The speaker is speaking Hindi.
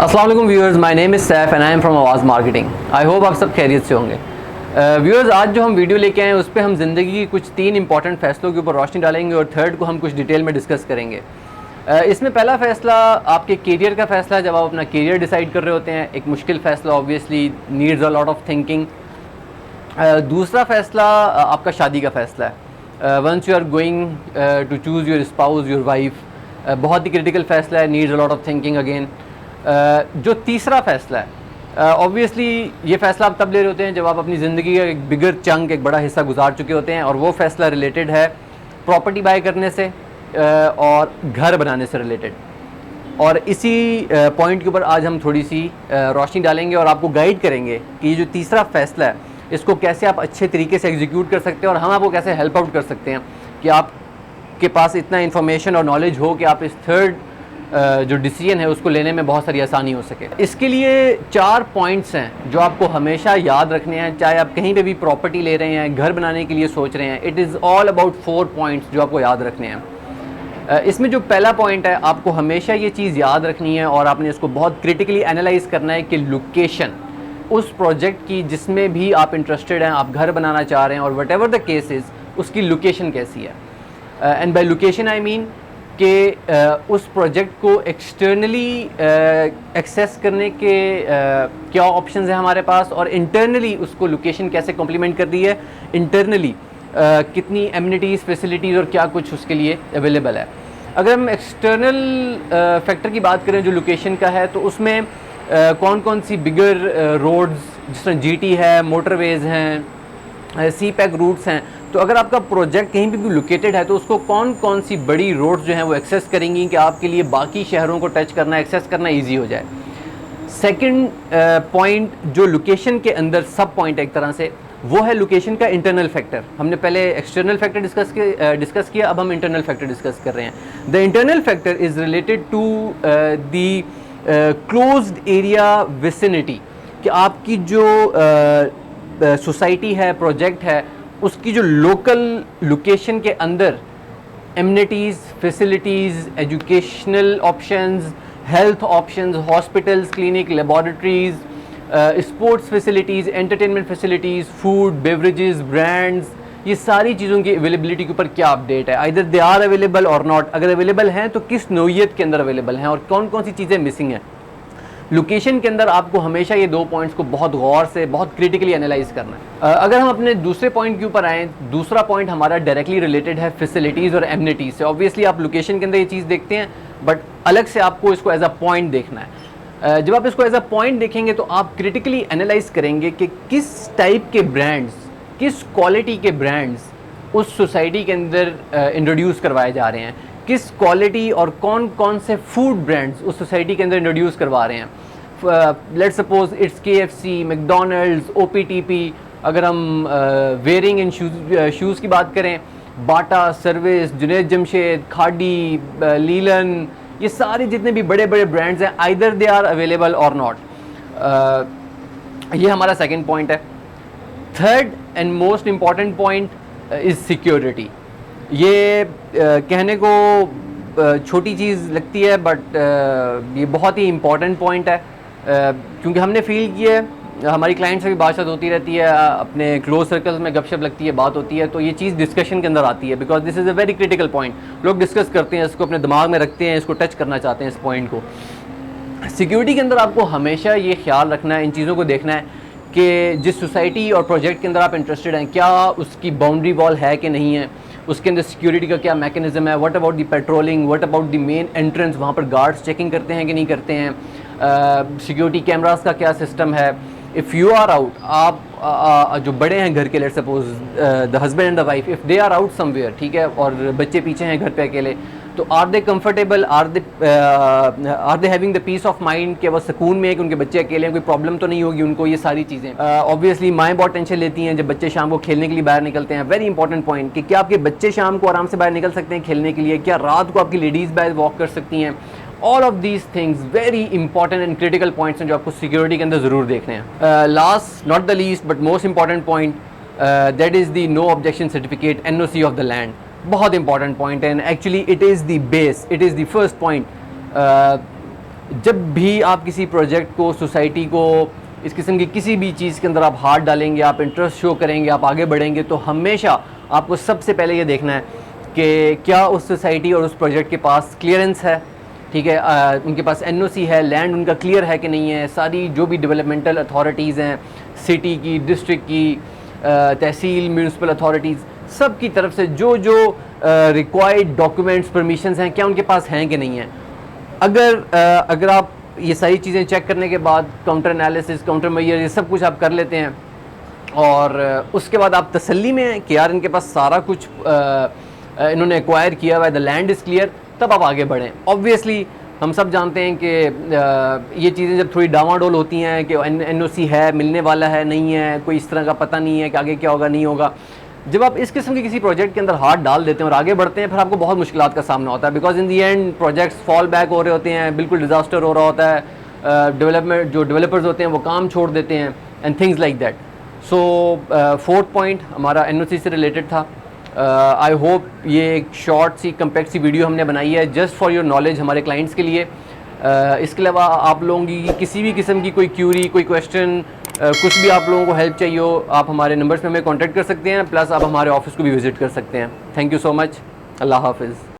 अस्सलाम वालेकुम viewers, my name is Saif and I am from आवाज़ मार्केटिंग। आई होप आप सब खैरियत से होंगे। व्यूअर्स, आज जो हम वीडियो लेके आए हैं उस पर हम ज़िंदगी की कुछ 3 इंपॉर्टेंट फ़ैसलों के ऊपर रोशनी डालेंगे और थर्ड को हम कुछ डिटेल में डिस्कस करेंगे। इसमें पहला फ़ैसला आपके करियर का फ़ैसला है, जब आप अपना करियर डिसाइड कर रहे होते हैं। एक मुश्किल फ़ैसला, obviously needs a lot of thinking. दूसरा फ़ैसला आपका शादी का फ़ैसला है। Once you are going to choose your spouse, your wife, बहुत ही क्रिटिकल फ़ैसला है, needs a lot of thinking again. जो तीसरा फ़ैसला है, ऑब्वियसली ये फ़ैसला आप तब ले रहे होते हैं जब आप अपनी ज़िंदगी का एक बिगर चंक, एक बड़ा हिस्सा गुजार चुके होते हैं, और वो फ़ैसला रिलेटेड है प्रॉपर्टी बाय करने से और घर बनाने से रिलेटेड। और इसी पॉइंट के ऊपर आज हम थोड़ी सी रोशनी डालेंगे और आपको गाइड करेंगे कि ये जो तीसरा फ़ैसला है इसको कैसे आप अच्छे तरीके से एग्जीक्यूट कर सकते हैं और हम आपको कैसे हेल्प आउट कर सकते हैं कि आपके पास इतना इन्फॉर्मेशन और नॉलेज हो कि आप इस थर्ड जो डिसीजन है उसको लेने में बहुत सारी आसानी हो सके। इसके लिए 4 पॉइंट्स हैं जो आपको हमेशा याद रखने हैं, चाहे आप कहीं पे भी प्रॉपर्टी ले रहे हैं, घर बनाने के लिए सोच रहे हैं। It is all about 4 points जो आपको याद रखने हैं। इसमें जो पहला पॉइंट है, आपको हमेशा ये चीज़ याद रखनी है और आपने इसको बहुत क्रिटिकली एनालाइज करना है कि लोकेशन उस प्रोजेक्ट की जिसमें भी आप इंटरेस्टेड हैं, आप घर बनाना चाह रहे हैं और what ever the case is, उसकी लोकेशन कैसी है। And by location I mean कि उस प्रोजेक्ट को एक्सटर्नली एक्सेस करने के क्या ऑप्शंस हैं हमारे पास, और इंटरनली उसको लोकेशन कैसे कॉम्प्लीमेंट कर रही है, इंटरनली कितनी एमिनिटीज़, फैसिलिटीज़ और क्या कुछ उसके लिए अवेलेबल है। अगर हम एक्सटर्नल फैक्टर की बात करें जो लोकेशन का है, तो उसमें कौन कौन सी बिगर रोड्स, जिस तरह जीटी है, मोटरवेज़ हैं, सी पैक रूट्स हैं, तो अगर आपका प्रोजेक्ट कहीं भी लोकेटेड है तो उसको कौन कौन सी बड़ी रोड्स जो हैं वो एक्सेस करेंगी कि आपके लिए बाकी शहरों को टच करना, एक्सेस करना इजी हो जाए। सेकंड पॉइंट जो लोकेशन के अंदर सब पॉइंट है एक तरह से, वो है लोकेशन का इंटरनल फैक्टर। हमने पहले एक्सटर्नल फैक्टर डिस्कस किया, अब हम इंटरनल फैक्टर डिस्कस कर रहे हैं। The internal factor is related to the closed area vicinity, कि आपकी जो सोसाइटी है, प्रोजेक्ट है, उसकी जो लोकल लोकेशन के अंदर amenities, facilities, educational options, health options, hospitals, clinic, laboratories, sports facilities, entertainment facilities, food, beverages, brands, ये सारी चीज़ों की अवेलेबिलिटी के ऊपर क्या अपडेट है। आइदर दे आर अवेलेबल और नॉट, अगर अवेलेबल हैं तो किस नौइयत के अंदर अवेलेबल हैं और कौन कौन सी चीज़ें मिसिंग हैं। लोकेशन के अंदर आपको हमेशा ये 2 पॉइंट्स को बहुत गौर से, बहुत क्रिटिकली एनालाइज करना है। अगर हम अपने दूसरे पॉइंट के ऊपर आएँ, दूसरा पॉइंट हमारा डायरेक्टली रिलेटेड है फैसिलिटीज़ और एमिनिटीज़ से। ऑब्वियसली आप लोकेशन के अंदर ये चीज़ देखते हैं, बट अलग से आपको इसको एज अ पॉइंट देखना है। जब आप इसको एज अ पॉइंट देखेंगे तो आप क्रिटिकली एनालाइज करेंगे कि किस टाइप के ब्रांड्स, किस क्वालिटी के ब्रांड्स उस सोसाइटी के अंदर इंट्रोड्यूस करवाए जा रहे हैं, किस क्वालिटी और कौन कौन से फूड ब्रांड्स उस सोसाइटी के अंदर इंट्रोड्यूस करवा रहे हैं। Let's suppose it's KFC, McDonald's, OPTP। अगर हम वेयरिंग इन शूज़ की बात करें, बाटा, सर्विस, जुनैद जमशेद, खाड़ी, लीलन, ये सारे जितने भी बड़े बड़े ब्रांड्स हैं, आइदर दे आर अवेलेबल और नॉट। ये हमारा सेकंड पॉइंट है। Third and most important point is security. ये कहने को छोटी चीज़ लगती है, बट ये बहुत ही इम्पॉर्टेंट पॉइंट है, क्योंकि हमने फील किया है, हमारी क्लाइंट से भी बातचीत होती रहती है, अपने क्लोज सर्कल्स में गपशप लगती है, बात होती है, तो ये चीज़ डिस्कशन के अंदर आती है, because this is a very critical point. लोग डिस्कस करते हैं, इसको अपने दिमाग में रखते हैं, इसको टच करना चाहते हैं इस पॉइंट को। सिक्योरिटी के अंदर आपको हमेशा ये ख्याल रखना है, इन चीज़ों को देखना है कि जिस सोसाइटी और प्रोजेक्ट के अंदर आप इंटरेस्टेड हैं, क्या उसकी बाउंड्री वॉल है कि नहीं है, उसके अंदर सिक्योरिटी का क्या मैकेनिज्म है, what about the patrolling, what about the main entrance, वहाँ पर गार्ड्स चेकिंग करते हैं कि नहीं करते हैं, सिक्योरिटी कैमरास का क्या सिस्टम है। इफ़ यू आर आउट, आप जो बड़े हैं घर के, let's suppose the husband and the wife, if they are out somewhere, ठीक है, और बच्चे पीछे हैं घर पे अकेले, तो are they comfortable, are they having the peace of mind कि वो सुकून में है कि उनके बच्चे अकेले हैं, कोई प्रॉब्लम तो नहीं होगी उनको। ये सारी चीज़ें ऑब्वियसली माएँ बहुत टेंशन लेती हैं जब बच्चे शाम को खेलने के लिए बाहर निकलते हैं। वेरी इंपॉर्टेंट पॉइंट कि क्या आपके बच्चे शाम को आराम से बाहर निकल सकते हैं खेलने के लिए, क्या रात को आपकी लेडीज़ बाहर वॉक कर सकती हैं। All of these things very important and critical points हैं जो आपको सिक्योरिटी के अंदर ज़रूर देखने हैं। Last not the least but most important point, that is the no objection certificate, NOC of the land. बहुत इंपॉर्टेंट पॉइंट है, and actually it is the base, it is the first point जब भी आप किसी प्रोजेक्ट को, सोसाइटी को, इस किस्म की किसी भी चीज़ के अंदर आप हाथ डालेंगे, आप इंटरेस्ट शो करेंगे, आप आगे बढ़ेंगे, तो हमेशा आपको सबसे पहले ये देखना है कि क्या उस सोसाइटी और उस प्रोजेक्ट के पास क्लियरेंस है, ठीक है, उनके पास एनओसी है, लैंड उनका क्लियर है कि नहीं है, सारी जो भी डेवलपमेंटल अथॉरिटीज़ हैं, सिटी की, डिस्ट्रिक्ट की, तहसील, म्यूनसिपल अथॉरिटीज़, सब की तरफ से जो जो रिक्वायर्ड डॉक्यूमेंट्स, परमिशंस हैं, क्या उनके पास हैं कि नहीं हैं। अगर आप ये सारी चीज़ें चेक करने के बाद काउंटर एनालिसिस, काउंटर मेजर, ये सब कुछ आप कर लेते हैं और उसके बाद आप तसल्ली में हैं कि यार इनके पास सारा कुछ इन्होंने एक्वायर किया हुआ है, द लैंड इज़ क्लियर, तब आप आगे बढ़ें। ऑब्वियसली हम सब जानते हैं कि ये चीज़ें जब थोड़ी डामाडोल होती हैं कि एनओसी है, मिलने वाला है, नहीं है, कोई इस तरह का पता नहीं है कि आगे क्या होगा, नहीं होगा, जब आप इस किस्म के किसी प्रोजेक्ट के अंदर हाथ डाल देते हैं और आगे बढ़ते हैं, फिर आपको बहुत मुश्किलात का सामना होता है, because in the and projects fall back हो रहे होते हैं, बिल्कुल डिज़ास्टर हो रहा होता है, जो डेवलपर्स होते हैं वो काम छोड़ देते हैं and things like that. So 4th point हमारा एनओसी से रिलेटेड था। आई होप ये एक शॉर्ट सी कम्पैक्ट सी वीडियो हमने बनाई है जस्ट फॉर योर नॉलेज, हमारे क्लाइंट्स के लिए। इसके अलावा आप लोगों की किसी भी किस्म की कोई क्यूरी, कोई क्वेश्चन, कुछ भी आप लोगों को हेल्प चाहिए हो, आप हमारे नंबर्स पे हमें कांटेक्ट कर सकते हैं, प्लस आप हमारे ऑफिस को भी विज़िट कर सकते हैं। Thank you so much. अल्लाह हाफिज़।